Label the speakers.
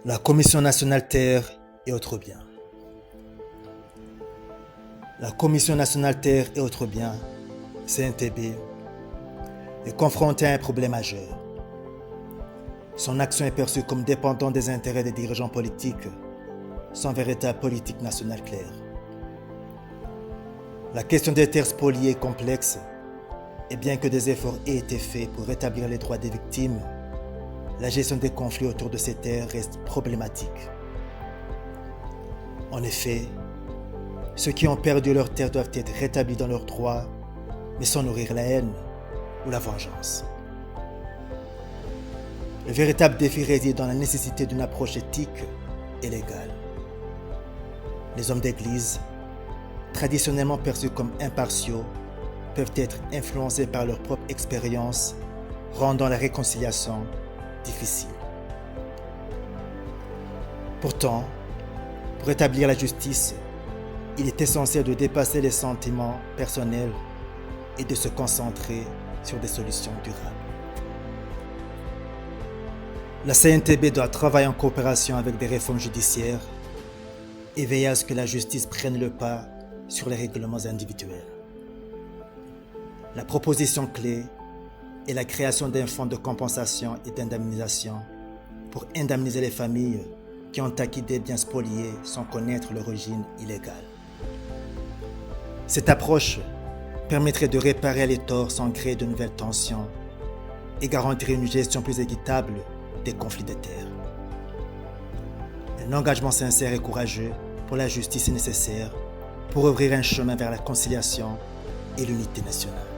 Speaker 1: La Commission nationale Terre et autres biens. La Commission nationale Terre et autres biens, CNTB, est confrontée à un problème majeur. Son action est perçue comme dépendant des intérêts des dirigeants politiques, sans véritable politique nationale claire. La question des terres spoliées est complexe, et bien que des efforts aient été faits pour rétablir les droits des victimes, la gestion des conflits autour de ces terres reste problématique. En effet, ceux qui ont perdu leurs terres doivent être rétablis dans leurs droits, mais sans nourrir la haine ou la vengeance. Le véritable défi réside dans la nécessité d'une approche éthique et légale. Les hommes d'église, traditionnellement perçus comme impartiaux, peuvent être influencés par leur propre expérience, rendant la réconciliation difficile. Pourtant, pour établir la justice, il est essentiel de dépasser les sentiments personnels et de se concentrer sur des solutions durables. La CNTB doit travailler en coopération avec des réformes judiciaires et veiller à ce que la justice prenne le pas sur les règlements individuels. La proposition clé est la création d'un fonds de compensation et d'indemnisation pour indemniser les familles qui ont acquis des biens spoliés sans connaître l'origine illégale. Cette approche permettrait de réparer les torts sans créer de nouvelles tensions et garantir une gestion plus équitable des conflits de terre. Un engagement sincère et courageux pour la justice est nécessaire pour ouvrir un chemin vers la conciliation et l'unité nationale.